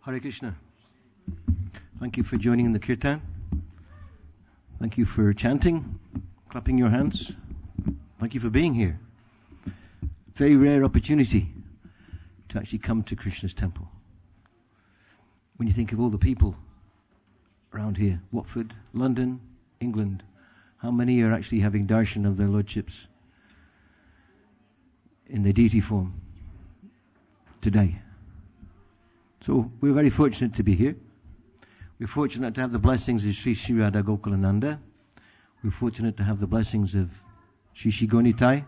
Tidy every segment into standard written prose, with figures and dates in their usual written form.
Hare Krishna. Thank you for joining in the kirtan. Thank you for chanting, clapping your hands. Thank you for being here. Very rare opportunity to actually come to Krishna's temple. When you think of all the people around here, Watford, London, England, how many are actually having darshan of their lordships in their deity form today? So we're very fortunate to be here. We're fortunate to have the blessings of Sri Sri Radha Gokulananda. We're fortunate to have the blessings of Sri Sri Gonitai,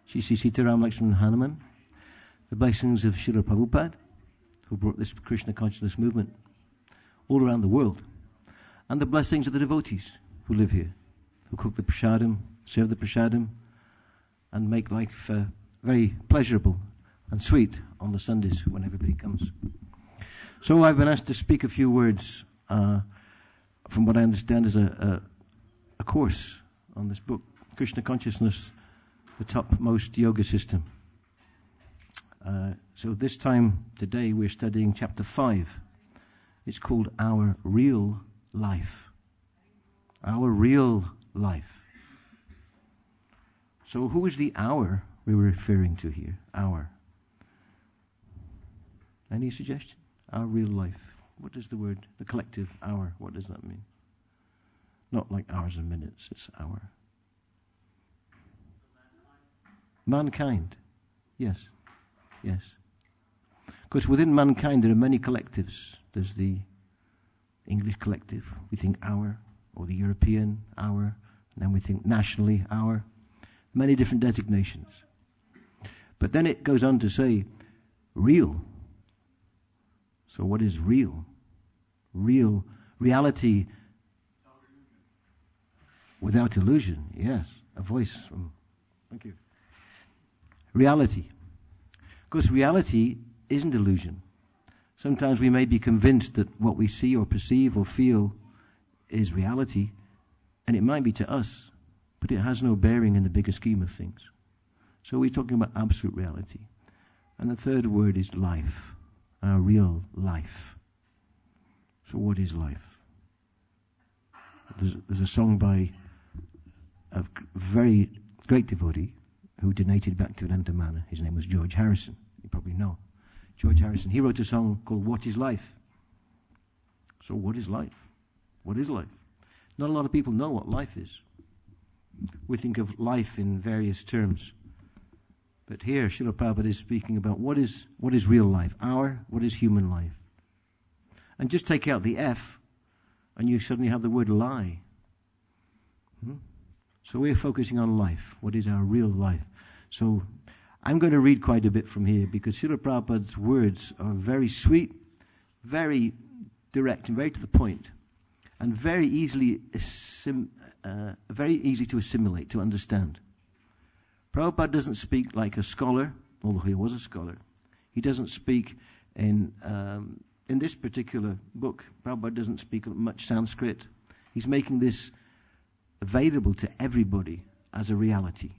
Sri Sri Sitaram Lakshman Hanuman, the blessings of Srila Prabhupada, who brought this Krishna consciousness movement all around the world, and the blessings of the devotees who live here, who cook the prasadam, serve the prasadam, and make life very pleasurable and sweet on the Sundays when everybody comes. So I've been asked to speak a few words from what I understand is a course on this book, Krishna Consciousness, the Topmost Yoga System. So this time, today, we're studying chapter 5. It's called Our Real Life. Our Real Life. So who is the our we were referring to here? Our. Any suggestion? Our real life. What is the word? The collective hour. What does that mean? Not like hours and minutes. It's hour. Mankind. Yes. Yes. Because within mankind there are many collectives. There's the English collective. We think our. Or the European our. And then we think nationally our. Many different designations. But then it goes on to say real. So what is real? Real. Reality without illusion. Yes. A voice from... Thank you. Reality. Because reality isn't illusion. Sometimes we may be convinced that what we see or perceive or feel is reality, and it might be to us, but it has no bearing in the bigger scheme of things. So we're talking about absolute reality. And the third word is life. Our real life. So what is life? There's a song by a very great devotee who donated back to Vedanta. His name was George Harrison. You probably know. George Harrison. He wrote a song called What is Life? So what is life? What is life? Not a lot of people know what life is. We think of life in various terms. But here, Srila Prabhupada is speaking about what is real life, what is human life. And just take out the F, and you suddenly have the word lie. So we're focusing on life. What is our real life? So I'm going to read quite a bit from here, because Srila Prabhupada's words are very sweet, very direct, and very to the point, and very easy to assimilate, to understand. Prabhupada doesn't speak like a scholar, although he was a scholar. He doesn't speak in this particular book. Prabhupada doesn't speak much Sanskrit. He's making this available to everybody as a reality.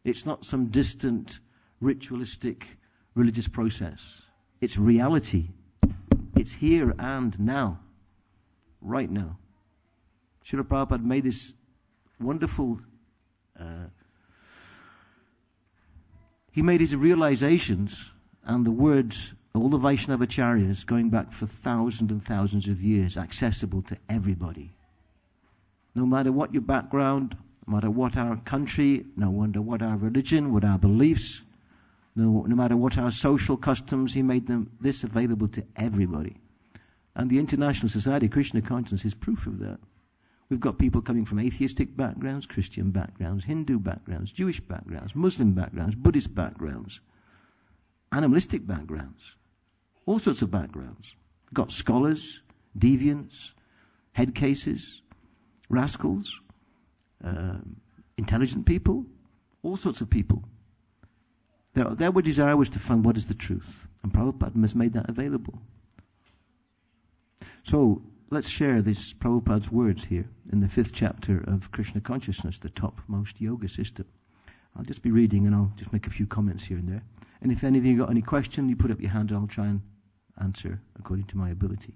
It's not some distant, ritualistic, religious process. It's reality. It's here and now. Right now. Srila Prabhupada made this wonderful... He made his realizations and the words of all the Vaishnavacharyas going back for thousands and thousands of years accessible to everybody. No matter what your background, no matter what our country, no matter what our religion, what our beliefs, no matter what our social customs, he made this available to everybody. And the International Society of Krishna Consciousness is proof of that. We've got people coming from atheistic backgrounds, Christian backgrounds, Hindu backgrounds, Jewish backgrounds, Muslim backgrounds, Buddhist backgrounds, animalistic backgrounds, all sorts of backgrounds. We've got scholars, deviants, head cases, rascals, intelligent people, all sorts of people. Their desire was to find what is the truth. And Prabhupada has made that available. So, let's share this Prabhupada's words here in the 5th chapter of Krishna Consciousness, the Topmost Yoga System. I'll just be reading and I'll just make a few comments here and there. And if any of you got any question, you put up your hand and I'll try and answer according to my ability.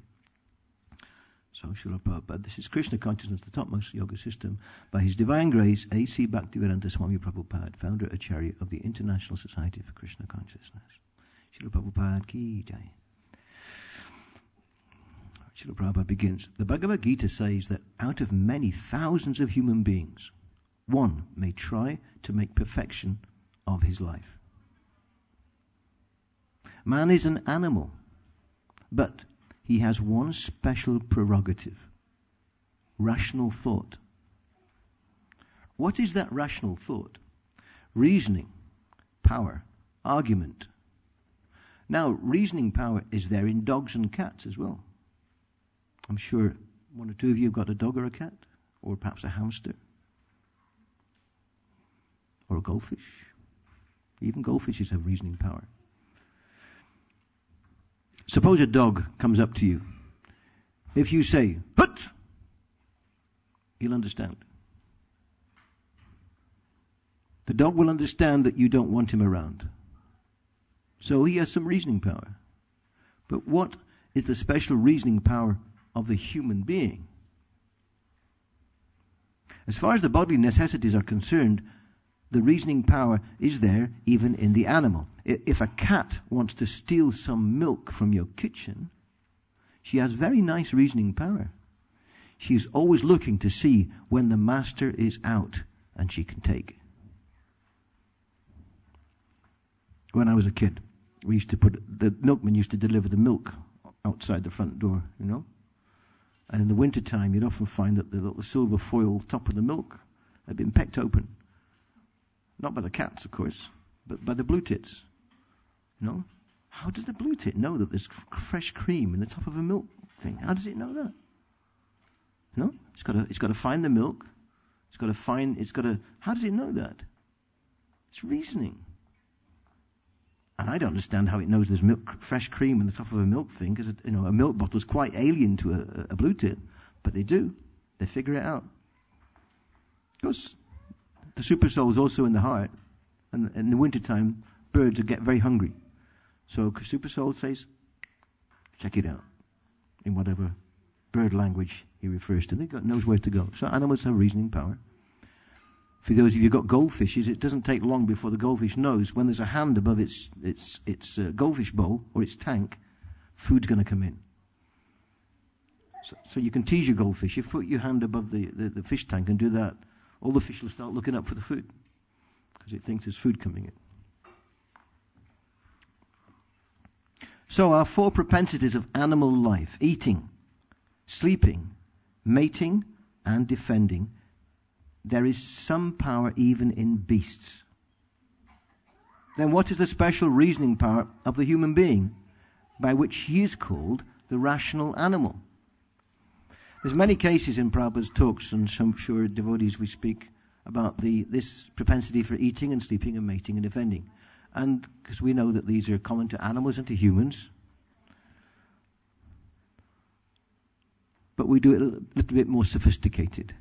So, Srila Prabhupada, this is Krishna consciousness, the topmost yoga system. By His divine grace, A.C. Bhaktivedanta Swami Prabhupada, founder Acharya of the International Society for Krishna Consciousness. Srila Prabhupada ki jai. Srila Prabhupada begins. The Bhagavad Gita says that out of many thousands of human beings, one may try to make perfection of his life. Man is an animal, but he has one special prerogative: rational thought. What is that rational thought? Reasoning, power, argument. Now, reasoning power is there in dogs and cats as well. I'm sure one or two of you have got a dog or a cat, or perhaps a hamster, or a goldfish. Even goldfishes have reasoning power. Suppose a dog comes up to you. If you say, "Hut!" he'll understand. The dog will understand that you don't want him around. So he has some reasoning power. But what is the special reasoning power of the human being? As far as the bodily necessities are concerned, the reasoning power is there even in the animal. If a cat wants to steal some milk from your kitchen, she has very nice reasoning power. She's always looking to see when the master is out and she can take. When I was a kid, the milkman used to deliver the milk outside the front door, you know. And in the winter time, you'd often find that the little silver foil top of the milk had been pecked open. Not by the cats, of course, but by the blue tits. No? How does the blue tit know that there's fresh cream in the top of a milk thing? How does it know that? No? It's got to find the milk. How does it know that? It's reasoning. And I don't understand how it knows there's fresh cream in the top of a milk thing, because a milk bottle is quite alien to a blue tit, but they do. They figure it out. Because the super soul is also in the heart, and in the wintertime, birds get very hungry. So super soul says, check it out, in whatever bird language he refers to. Knows where to go. So animals have reasoning power. For those of you who've got goldfishes, it doesn't take long before the goldfish knows when there's a hand above its goldfish bowl or its tank, food's going to come in. So you can tease your goldfish. If you put your hand above the fish tank and do that, all the fish will start looking up for the food because it thinks there's food coming in. So our four propensities of animal life: eating, sleeping, mating, and defending. There is some power even in beasts. Then what is the special reasoning power of the human being, by which he is called the rational animal? There's many cases in Prabhupada's talks, and I'm sure devotees we speak about this propensity for eating and sleeping and mating and defending. And because we know that these are common to animals and to humans, but we do it a little bit more sophisticated.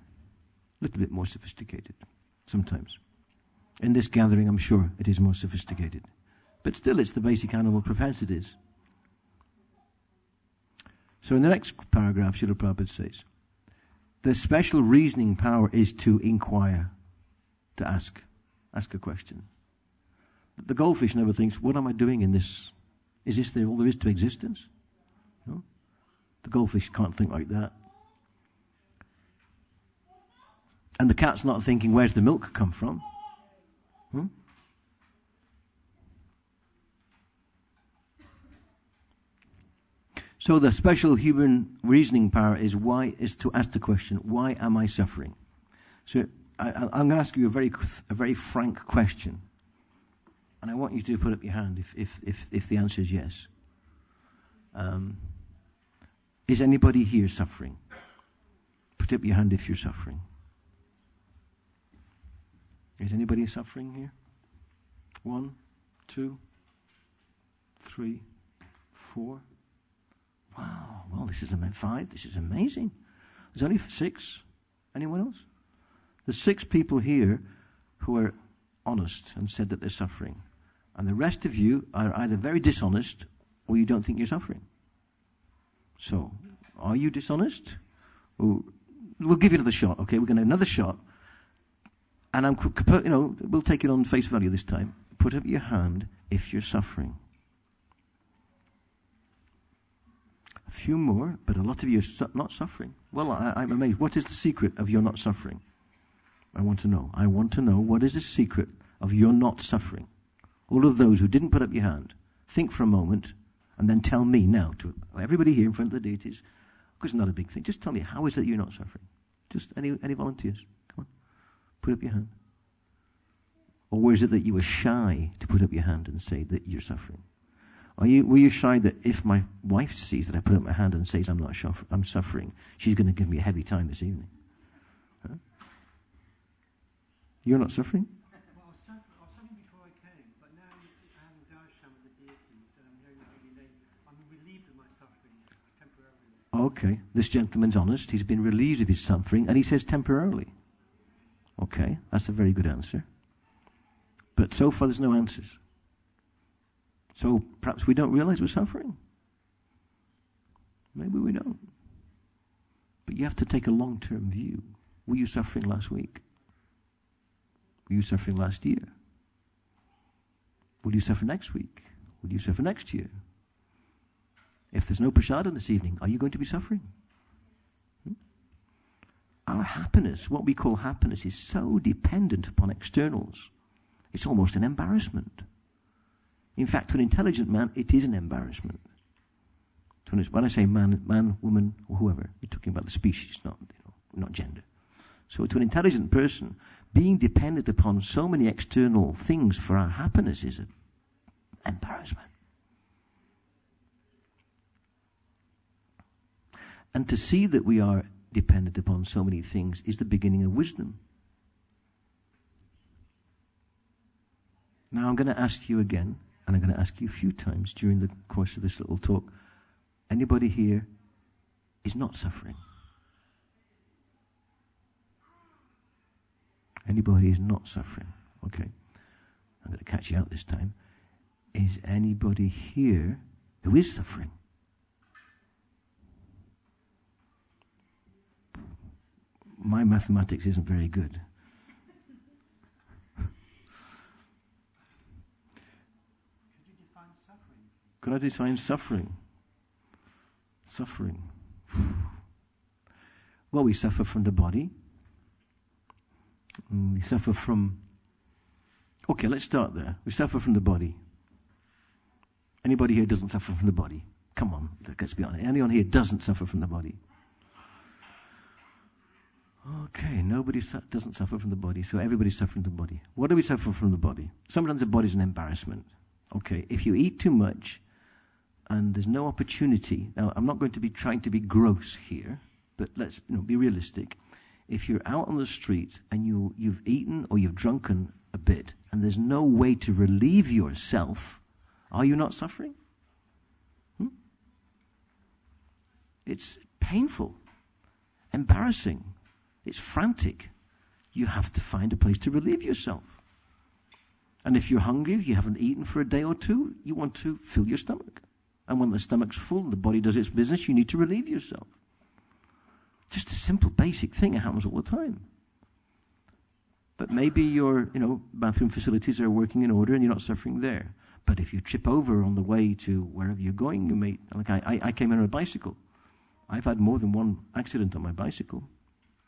Sometimes. In this gathering, I'm sure it is more sophisticated. But still, it's the basic animal propensities. So in the next paragraph, Srila Prabhupada says, the special reasoning power is to inquire, to ask a question. The goldfish never thinks, what am I doing in this? Is this all there is to existence? No? The goldfish can't think like that. And the cat's not thinking, where's the milk come from? So the special human reasoning power is to ask the question, why am I suffering? So I'm going to ask you a very frank question. And I want you to put up your hand if the answer is yes. Is anybody here suffering? Put up your hand if you're suffering. Is anybody suffering here? 1, 2, 3, 4. Wow. Well, this is 5. This is amazing. There's only 6. Anyone else? There's 6 people here who are honest and said that they're suffering. And the rest of you are either very dishonest or you don't think you're suffering. So, are you dishonest? We'll give you another shot, okay? We're going to have another shot. And we'll take it on face value this time. Put up your hand if you're suffering. A few more, but a lot of you are not suffering. Well, I'm amazed. What is the secret of your not suffering? I want to know. I want to know what is the secret of your not suffering. All of those who didn't put up your hand, think for a moment, and then tell me now, to everybody here in front of the deities, because it's not a big thing, just tell me, how is it you're not suffering? Just any volunteers? Come on. Put up your hand. Or is it that you were shy to put up your hand and say that you're suffering? Were you shy that if my wife sees that I put up my hand and says I'm suffering, she's going to give me a heavy time this evening? Huh? You're not suffering? Well, I was suffering before I came, but now I have a darshan with the deities and I'm hearing the holy names. I'm relieved of my suffering temporarily. Okay, this gentleman's honest. He's been relieved of his suffering, and he says temporarily. Okay, that's a very good answer. But so far there's no answers. So perhaps we don't realize we're suffering. Maybe we don't. But you have to take a long-term view. Were you suffering last week? Were you suffering last year? Will you suffer next week? Will you suffer next year? If there's no prasadam this evening, are you going to be suffering? Our happiness, what we call happiness, is so dependent upon externals. It's almost an embarrassment. In fact, to an intelligent man, it is an embarrassment. When I say man, woman, or whoever, we're talking about the species, not gender. So to an intelligent person, being dependent upon so many external things for our happiness is an embarrassment. And to see that we are dependent upon so many things is the beginning of wisdom. Now I'm going to ask you again, and I'm going to ask you a few times during the course of this little talk, anybody here is not suffering? Anybody is not suffering? Okay. I'm going to catch you out this time. Is anybody here who is suffering? My mathematics isn't very good. Could I define suffering? Suffering. Well, we suffer from the body. We suffer from... Okay, let's start there. We suffer from the body. Anybody here doesn't suffer from the body? Come on, let's be honest. Anyone here doesn't suffer from the body? Okay, nobody doesn't suffer from the body, so everybody's suffering from the body. What do we suffer from the body? Sometimes the body's an embarrassment. Okay, if you eat too much and there's no opportunity, now I'm not going to be trying to be gross here, but let's be realistic. If you're out on the street and you've eaten or you've drunken a bit and there's no way to relieve yourself, are you not suffering? It's painful, embarrassing. It's frantic. You have to find a place to relieve yourself. And if you're hungry, if you haven't eaten for a day or two, you want to fill your stomach. And when the stomach's full, the body does its business, you need to relieve yourself. Just a simple, basic thing. It happens all the time. But maybe your, bathroom facilities are working in order and you're not suffering there. But if you trip over on the way to wherever you're going, you may, like I came in on a bicycle. I've had more than one accident on my bicycle.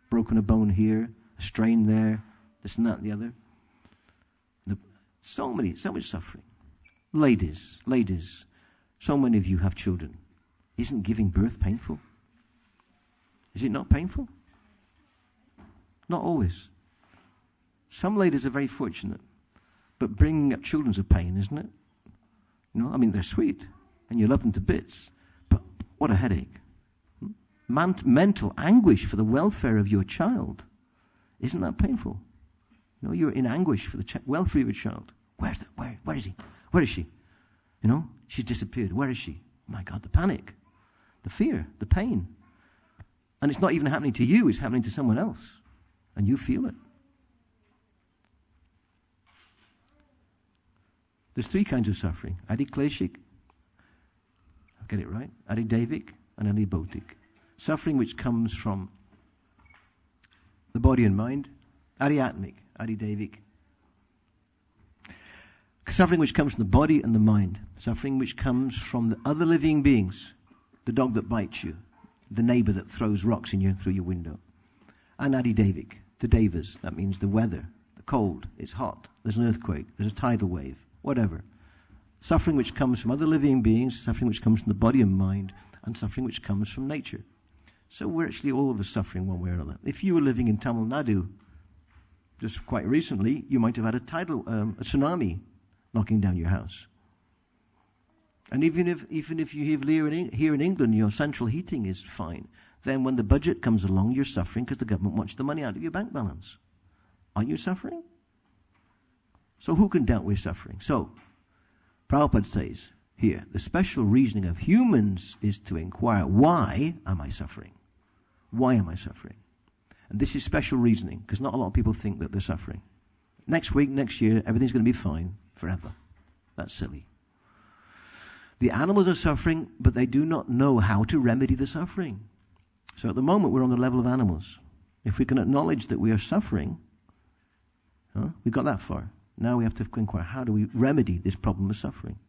Broken a bone here, a strain there, this and that and the other. So much suffering. Ladies, so many of you have children. Isn't giving birth painful? Is it not painful? Not always. Some ladies are very fortunate, but bringing up children's a pain, isn't it? They're sweet, and you love them to bits, but what a headache. Mental anguish for the welfare of your child. Isn't that painful? You're in anguish for the welfare of your child. Where is he? Where is she? She's disappeared. Where is she? My God, the panic, the fear, the pain. And it's not even happening to you, it's happening to someone else. And you feel it. There's three kinds of suffering. Adikleshik, I'll get it right. Adidevic and adibautic. Suffering which comes from the body and mind, adhyatmic, adidevic. Suffering which comes from the body and the mind. Suffering which comes from the other living beings. The dog that bites you, the neighbor that throws rocks through your window. And adidevic, the devas, that means the weather, the cold, it's hot, there's an earthquake, there's a tidal wave, whatever. Suffering which comes from other living beings, suffering which comes from the body and mind, and suffering which comes from nature. So we're actually all of us suffering one way or another. If you were living in Tamil Nadu just quite recently, you might have had a tsunami knocking down your house. And even if you live here in England, your central heating is fine, then when the budget comes along, you're suffering because the government wants the money out of your bank balance. Aren't you suffering? So who can doubt we're suffering? So, Prabhupada says here, the special reasoning of humans is to inquire, why am I suffering? Why am I suffering? And this is special reasoning, because not a lot of people think that they're suffering. Next week, next year, everything's going to be fine forever. That's silly. The animals are suffering, but they do not know how to remedy the suffering. So at the moment, we're on the level of animals. If we can acknowledge that we are suffering, we got that far. Now we have to inquire, how do we remedy this problem of suffering?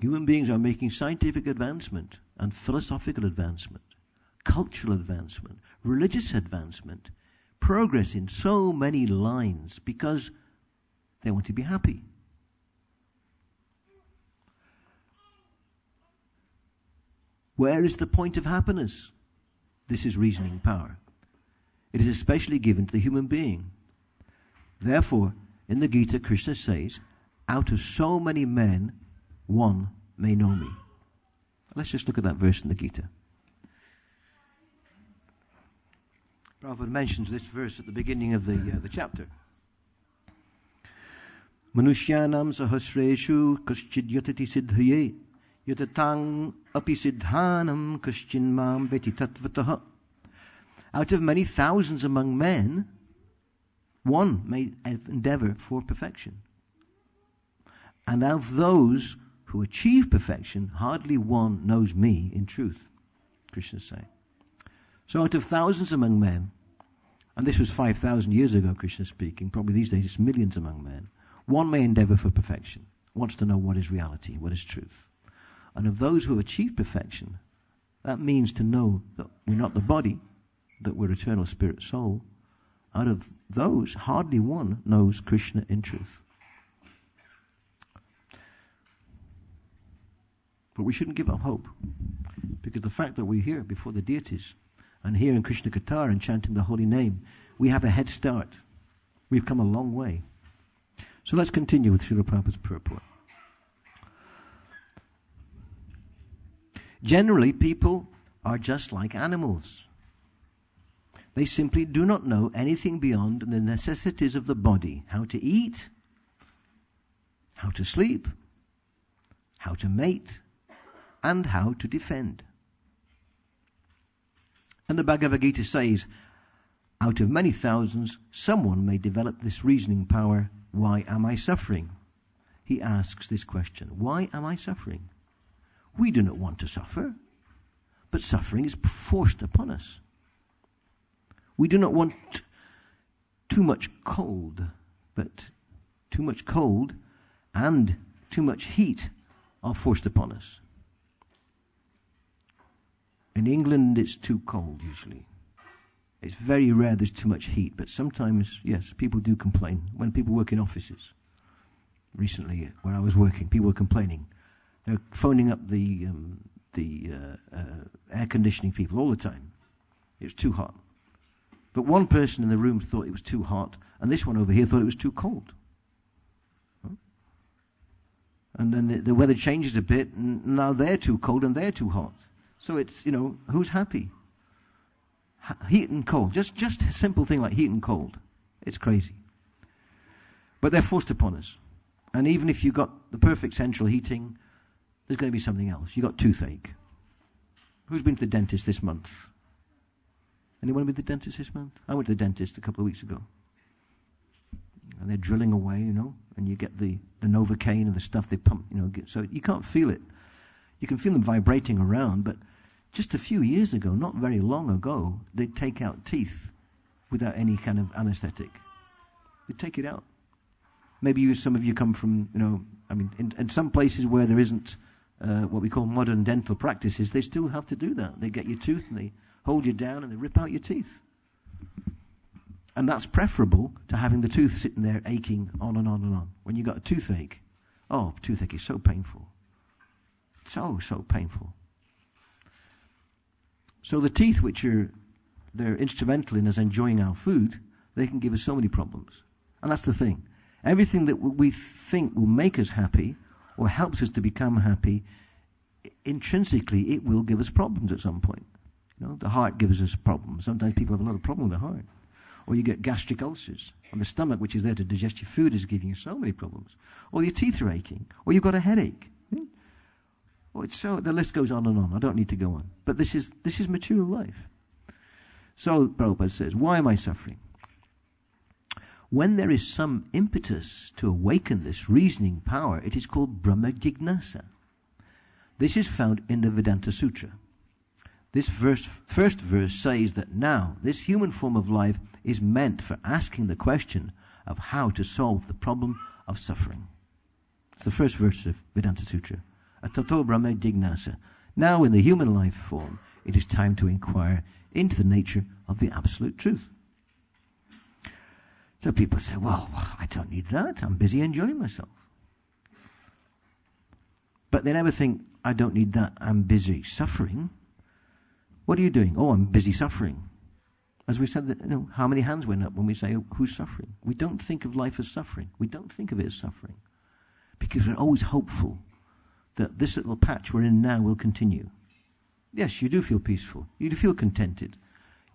Human beings are making scientific advancement and philosophical advancement, cultural advancement, religious advancement, progress in so many lines because they want to be happy. Where is the point of happiness? This is reasoning power. It is especially given to the human being. Therefore, in the Gita, Krishna says, out of so many men, one may know me. Let's just look at that verse in the Gita. Prabhupada mentions this verse at the beginning of the chapter. Manushyanam sahasreshu kaschid yatati siddhaye yatatang api siddhanam kaschin mam veti tattvataha. Out of many thousands among men, one may endeavor for perfection. And of those who achieve perfection, hardly one knows me in truth, Krishna is saying. So out of thousands among men, and this was 5,000 years ago, Krishna speaking, probably these days it's millions among men, one may endeavor for perfection, wants to know what is reality, what is truth. And of those who achieve perfection, that means to know that we're not the body, that we're eternal spirit soul. Out of those, hardly one knows Krishna in truth. But we shouldn't give up hope, because the fact that we're here before the deities and here in Krishna Katar and chanting the holy name, we have a head start. We've come a long way. So let's continue with Srila Prabhupada's purport. Generally, people are just like animals. They simply do not know anything beyond the necessities of the body, how to eat, how to sleep, how to mate, and how to defend. And the Bhagavad Gita says, out of many thousands, someone may develop this reasoning power. Why am I suffering? He asks this question. Why am I suffering? We do not want to suffer, but suffering is forced upon us. We do not want too much cold, but too much cold and too much heat are forced upon us. In England, it's too cold usually. It's very rare there's too much heat, but sometimes, yes, people do complain. When people work in offices, recently where I was working, people were complaining. They're phoning up the air conditioning people all the time. It was too hot. But one person in the room thought it was too hot, and this one over here thought it was too cold. And then the weather changes a bit, and now they're too cold and they're too hot. So it's, who's happy? Heat and cold. Just a simple thing like heat and cold. It's crazy. But they're forced upon us. And even if you've got the perfect central heating, there's going to be something else. You've got toothache. Who's been to the dentist this month? Anyone been to the dentist this month? I went to the dentist a couple of weeks ago. And they're drilling away, and you get the Novocaine and the stuff they pump, so you can't feel it. You can feel them vibrating around, but just a few years ago, not very long ago, they'd take out teeth without any kind of anesthetic. They'd take it out. Maybe some of you come from, in some places where there isn't what we call modern dental practices, they still have to do that. They get your tooth and they hold you down and they rip out your teeth. And that's preferable to having the tooth sitting there aching on and on and on. When you've got a toothache, toothache is so painful. So painful. So the teeth, which they're instrumental in us enjoying our food, they can give us so many problems. And that's the thing. Everything that we think will make us happy or helps us to become happy, intrinsically it will give us problems at some point. The heart gives us problems. Sometimes people have a lot of problem with the heart. Or you get gastric ulcers. And the stomach, which is there to digest your food, is giving you so many problems. Or your teeth are aching. Or you've got a headache. Or the list goes on and on. I don't need to go on. But this is mature life. So Prabhupada says, why am I suffering? When there is some impetus to awaken this reasoning power, it is called Brahma Jignasa. This is found in the Vedanta Sutra. This first verse says that now this human form of life is meant for asking the question of how to solve the problem of suffering. It's the first verse of Vedanta Sutra. Atato Brahma Jignasa. Now in the human life form, it is time to inquire into the nature of the absolute truth. So people say, well, I don't need that. I'm busy enjoying myself. But they never think, I don't need that. I'm busy suffering. What are you doing? Oh, I'm busy suffering. As we said, how many hands went up when we say, who's suffering? We don't think of life as suffering. We don't think of it as suffering. Because we're always hopeful that this little patch we're in now will continue. Yes, you do feel peaceful. You do feel contented.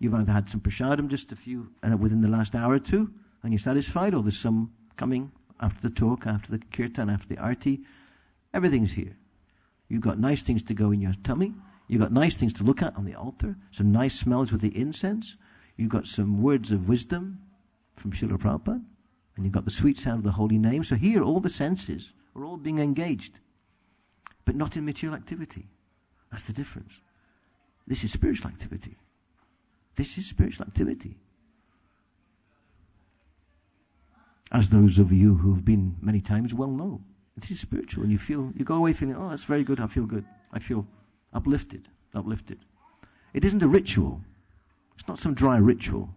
You've either had some prasadam just a few, within the last hour or two, and you're satisfied, or there's some coming after the talk, after the kirtan, after the arti. Everything's here. You've got nice things to go in your tummy. You've got nice things to look at on the altar. Some nice smells with the incense. You've got some words of wisdom from Srila Prabhupada. And you've got the sweet sound of the holy name. So here, all the senses are all being engaged. But not in material activity. That's the difference. This is spiritual activity. This is spiritual activity. As those of you who have been many times well know. This is spiritual. And you go away feeling, oh, that's very good. I feel good. I feel uplifted. It isn't a ritual. It's not some dry ritual.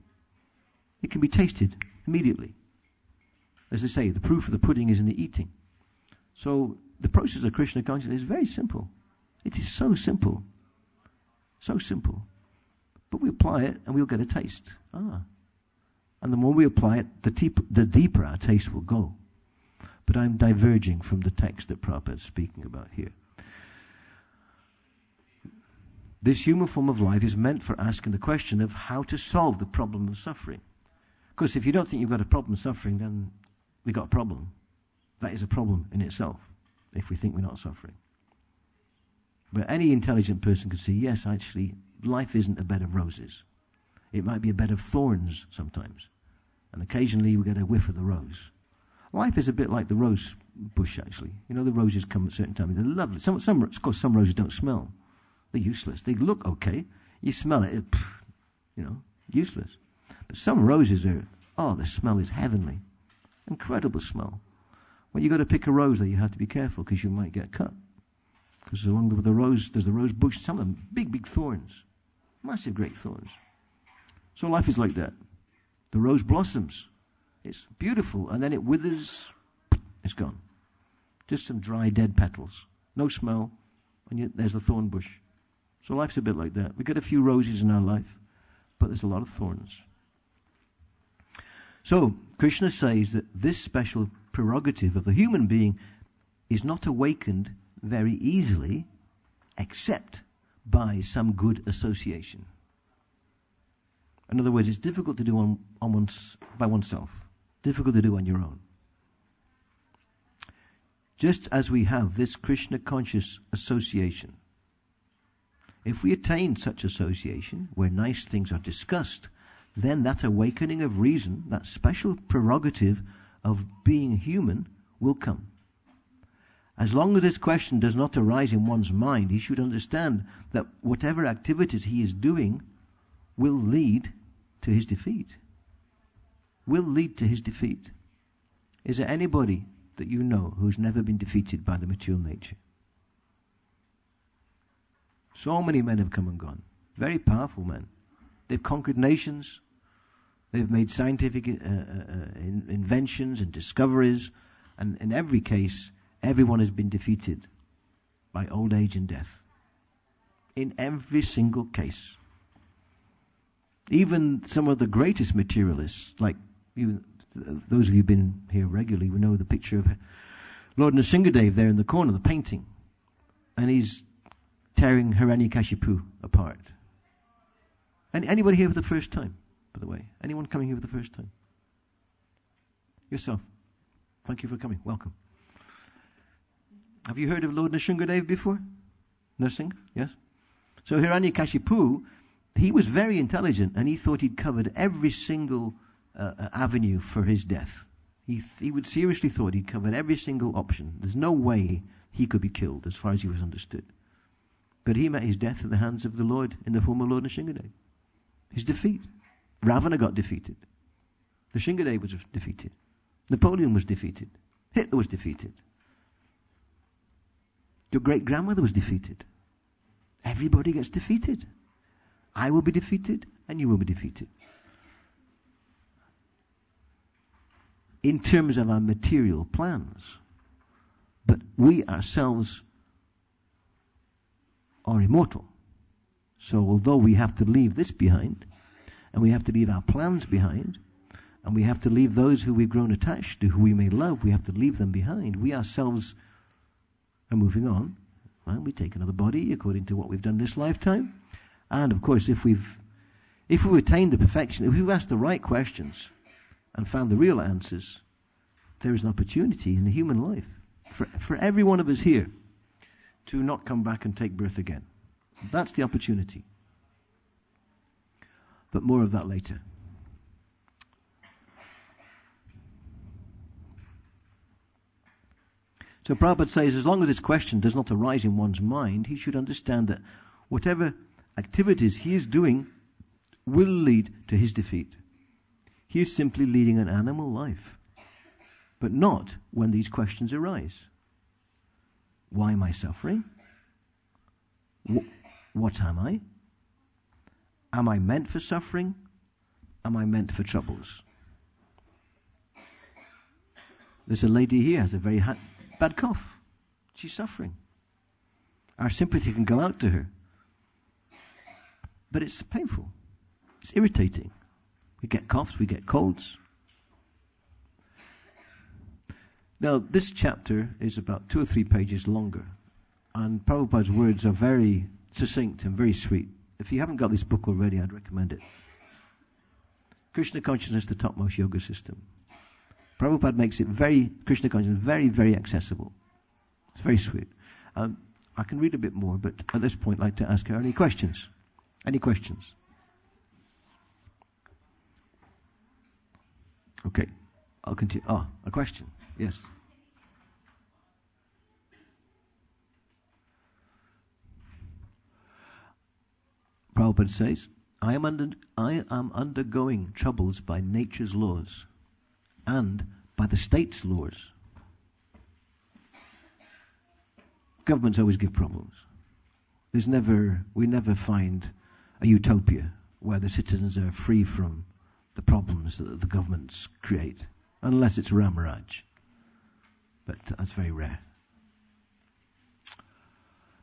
It can be tasted immediately. As they say, the proof of the pudding is in the eating. So the process of Krishna consciousness is very simple. It is so simple. So simple. But we apply it and we'll get a taste. And the more we apply it, the deeper our taste will go. But I'm diverging from the text that Prabhupada is speaking about here. This human form of life is meant for asking the question of how to solve the problem of suffering. Because if you don't think you've got a problem of suffering, then we've got a problem. That is a problem in itself, if we think we're not suffering. But any intelligent person could see, yes, actually, life isn't a bed of roses. It might be a bed of thorns sometimes. And occasionally we get a whiff of the rose. Life is a bit like the rose bush, actually. The roses come at certain times. They're lovely. Of course, some roses don't smell. They're useless. They look okay. You smell it, useless. But some roses the smell is heavenly. Incredible smell. When you go to pick a rose, though, you have to be careful because you might get cut. Because along with the rose, there's the rose bush, some of them big thorns. Massive, great thorns. So life is like that. The rose blossoms. It's beautiful, and then it withers. It's gone. Just some dry, dead petals. No smell, and yet there's the thorn bush. So life's a bit like that. We get a few roses in our life, but there's a lot of thorns. So Krishna says that this special prerogative of the human being is not awakened very easily, except by some good association. In other words, it's difficult to do by oneself. Difficult to do on your own. Just as we have this Krishna conscious association, if we attain such association, where nice things are discussed, then that awakening of reason, that special prerogative of being human, will come. As long as this question does not arise in one's mind, he should understand that whatever activities he is doing will lead to his defeat. Will lead to his defeat. Is there anybody that you know who's never been defeated by the material nature? So many men have come and gone. Very powerful men. They've conquered nations. They've made scientific inventions and discoveries. And in every case, everyone has been defeated by old age and death. In every single case. Even some of the greatest materialists, like those of you who've been here regularly, will know the picture of Lord Nrsingadev there in the corner, the painting. And he's tearing Hiranyakashipu apart. And anybody here for the first time, by the way? Anyone coming here for the first time? Yourself. Thank you for coming. Welcome. Have you heard of Lord Nrsingadev before? Nrsinga? Yes? So Hiranyakashipu, he was very intelligent, and he thought he'd covered every single avenue for his death. He would seriously thought he'd covered every single option. There's no way he could be killed, as far as he was understood. But he met his death at the hands of the Lord in the form of Lord Nrsingadev. His defeat. Ravana got defeated. Nrsingadev was defeated. Napoleon was defeated. Hitler was defeated. Your great-grandmother was defeated. Everybody gets defeated. I will be defeated, and you will be defeated. In terms of our material plans. But we ourselves are immortal. So although we have to leave this behind, and we have to leave our plans behind, and we have to leave those who we've grown attached to, who we may love, we have to leave them behind. We ourselves are moving on. Well, we take another body according to what we've done this lifetime. And of course, if we've attained the perfection, if we've asked the right questions and found the real answers, there is an opportunity in the human life for every one of us here to not come back and take birth again. That's the opportunity. But more of that later. So Prabhupada says, as long as this question does not arise in one's mind, he should understand that whatever activities he is doing will lead to his defeat. He is simply leading an animal life, but not when these questions arise. Why am I suffering? What am I? Am I meant for suffering? Am I meant for troubles? There's a lady here who has a very bad cough. She's suffering. Our sympathy can go out to her. But it's painful. It's irritating. We get coughs, we get colds. Now, this chapter is about 2 or 3 pages longer. And Prabhupada's words are very succinct and very sweet. If you haven't got this book already, I'd recommend it. Krishna Consciousness, the Topmost Yoga System. Prabhupada makes it Krishna Consciousness, very, very accessible. It's very sweet. I can read a bit more, but at this point I'd like to ask her any questions. Any questions? Okay, I'll continue. A question. Yes. Prabhupada says, I am undergoing troubles by nature's laws and by the state's laws. Governments always give problems. We never find a utopia where the citizens are free from the problems that the governments create, unless it's Ramaraj. But that's very rare.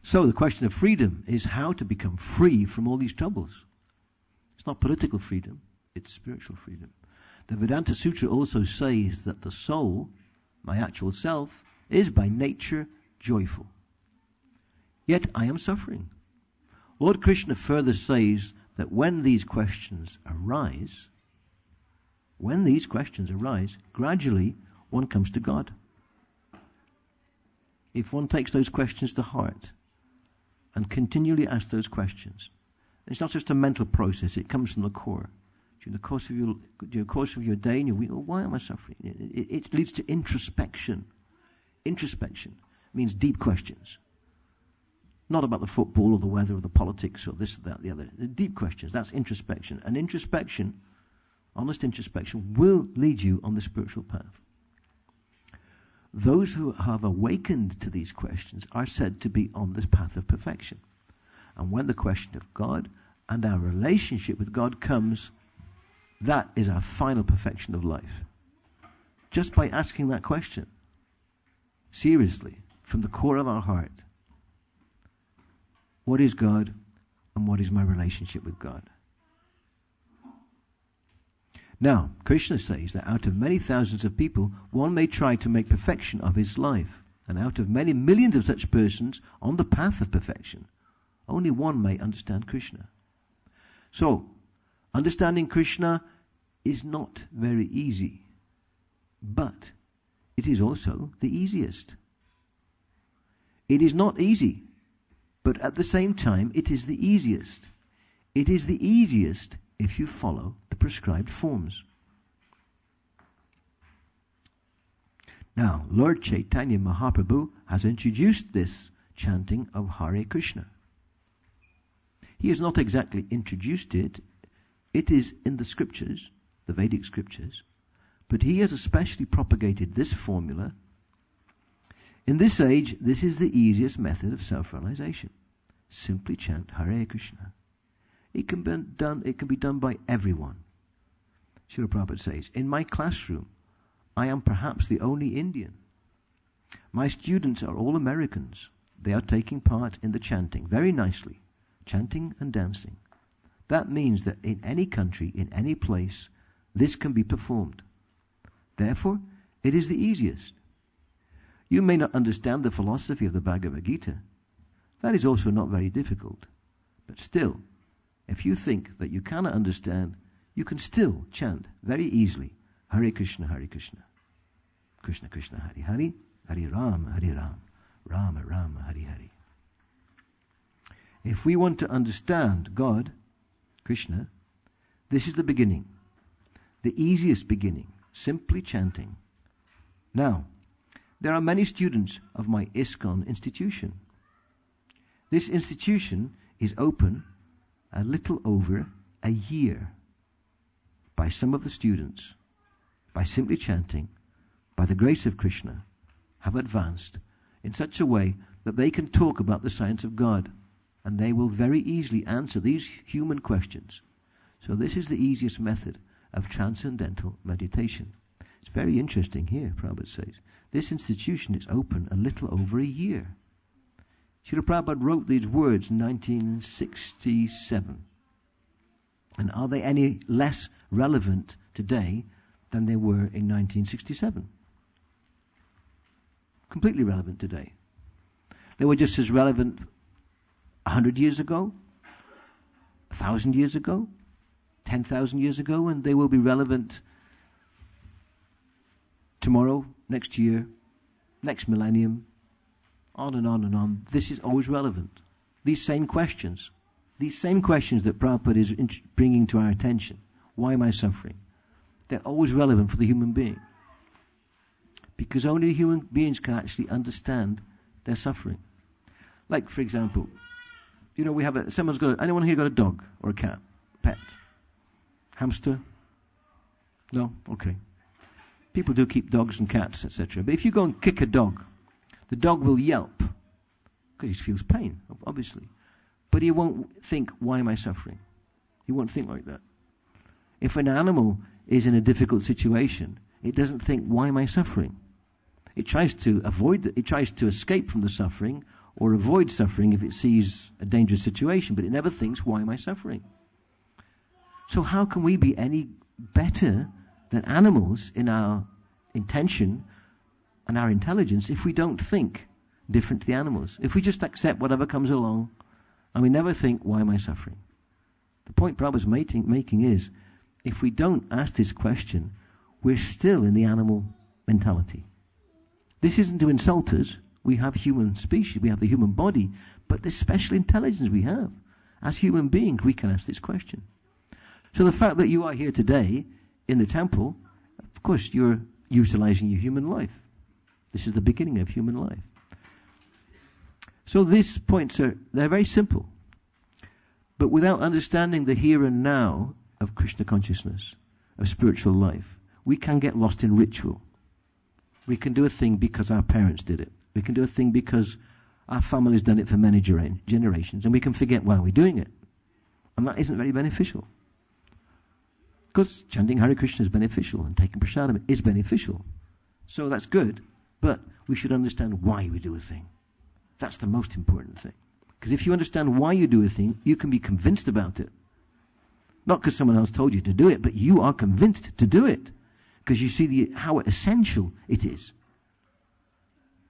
So the question of freedom is how to become free from all these troubles. It's not political freedom, it's spiritual freedom. The Vedanta Sutra also says that the soul, my actual self, is by nature joyful. Yet I am suffering. Lord Krishna further says that when these questions arise, gradually one comes to God. If one takes those questions to heart and continually asks those questions, it's not just a mental process, it comes from the core. During the course of your day, and your week, why am I suffering? It leads to introspection. Introspection. means deep questions. Not about the football or the weather or the politics or this or that, the other. Deep questions, that's introspection. And introspection, honest introspection, will lead you on the spiritual path. Those who have awakened to these questions are said to be on this path of perfection. And when the question of God and our relationship with God comes, that is our final perfection of life. Just by asking that question, seriously, from the core of our heart, what is God and what is my relationship with God? Now, Krishna says that out of many thousands of people, one may try to make perfection of his life. And out of many millions of such persons on the path of perfection, only one may understand Krishna. So, understanding Krishna is not very easy, but it is also the easiest. It is not easy, but at the same time, it is the easiest. It is the easiest if you follow the prescribed forms. Now, Lord Chaitanya Mahaprabhu has introduced this chanting of Hare Krishna. He has not exactly introduced it. It is in the scriptures, the Vedic scriptures, but he has especially propagated this formula. In this age, this is the easiest method of self-realization. Simply chant Hare Krishna. It can be done by everyone. Srila Prabhupada says, in my classroom, I am perhaps the only Indian. My students are all Americans. They are taking part in the chanting very nicely, chanting and dancing. That means that in any country, in any place, this can be performed. Therefore, it is the easiest. You may not understand the philosophy of the Bhagavad Gita. That is also not very difficult. But still, if you think that you cannot understand, you can still chant very easily, Hare Krishna, Hare Krishna, Krishna Krishna, Hare Hare, Hare Rama, Hare Rama, Rama Rama, Hare Hare. If we want to understand God, Krishna, this is the beginning, the easiest beginning, simply chanting. Now, there are many students of my ISKCON institution. This institution is open a little over a year. By some of the students, by simply chanting, by the grace of Krishna, have advanced in such a way that they can talk about the science of God, and they will very easily answer these human questions. So this is the easiest method of transcendental meditation. It's very interesting here, Prabhupada says. This institution is open a little over a year. Srila Prabhupada wrote these words in 1967. And are they any less relevant today than they were in 1967? Completely relevant today. They were just as relevant 100 years ago, 1,000 years ago, 10,000 years ago, and they will be relevant tomorrow, next year, next millennium, on and on and on. This is always relevant. These same questions that Prabhupada is bringing to our attention. Why am I suffering? They're always relevant for the human being. Because only human beings can actually understand their suffering. Like, for example, we have anyone here got a dog or a cat? Pet? Hamster? No? Okay. People do keep dogs and cats, etc. But if you go and kick a dog, the dog will yelp because he feels pain, obviously. But he won't think, why am I suffering? He won't think like that. If an animal is in a difficult situation, it doesn't think, why am I suffering? It tries to escape from the suffering or avoid suffering if it sees a dangerous situation, but it never thinks, why am I suffering? So how can we be any better than animals in our intention and our intelligence if we don't think different to the animals? If we just accept whatever comes along and we never think, why am I suffering? The point Prabhupada's making is, if we don't ask this question, we're still in the animal mentality. This isn't to insult us. We have human species, we have the human body, but this special intelligence we have. As human beings, we can ask this question. So the fact that you are here today in the temple, of course, you're utilizing your human life. This is the beginning of human life. So these points they're very simple. But without understanding the here and now of Krishna consciousness, of spiritual life, we can get lost in ritual. We can do a thing because our parents did it. We can do a thing because our family's done it for many generations, and we can forget why we're doing it. And that isn't very beneficial. Because chanting Hare Krishna is beneficial, and taking prasadam is beneficial. So that's good, but we should understand why we do a thing. That's the most important thing. Because if you understand why you do a thing, you can be convinced about it. Not because someone else told you to do it, but you are convinced to do it. Because you see how essential it is.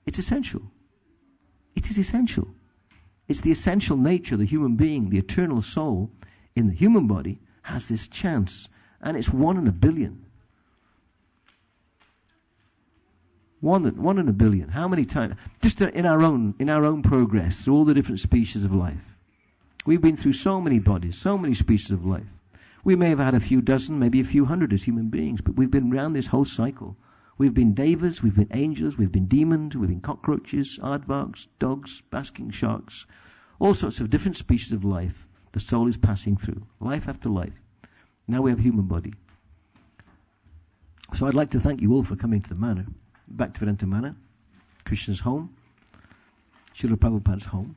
It's essential. It is essential. It's the essential nature of the human being, the eternal soul in the human body has this chance. And it's 1 in a billion. One in a billion. How many times? Just in our own progress through all the different species of life. We've been through so many bodies, so many species of life. We may have had a few dozen, maybe a few hundred as human beings, but we've been around this whole cycle. We've been devas, we've been angels, we've been demons, we've been cockroaches, aardvarks, dogs, basking sharks, all sorts of different species of life the soul is passing through, life after life. Now we have human body. So I'd like to thank you all for coming to the manor, Bhaktivedanta Manor, Krishna's home, Srila Prabhupada's home.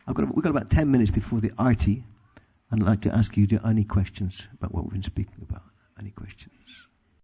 We've got about 10 minutes before the arti. I'd like to ask you any questions about what we've been speaking about. Any questions?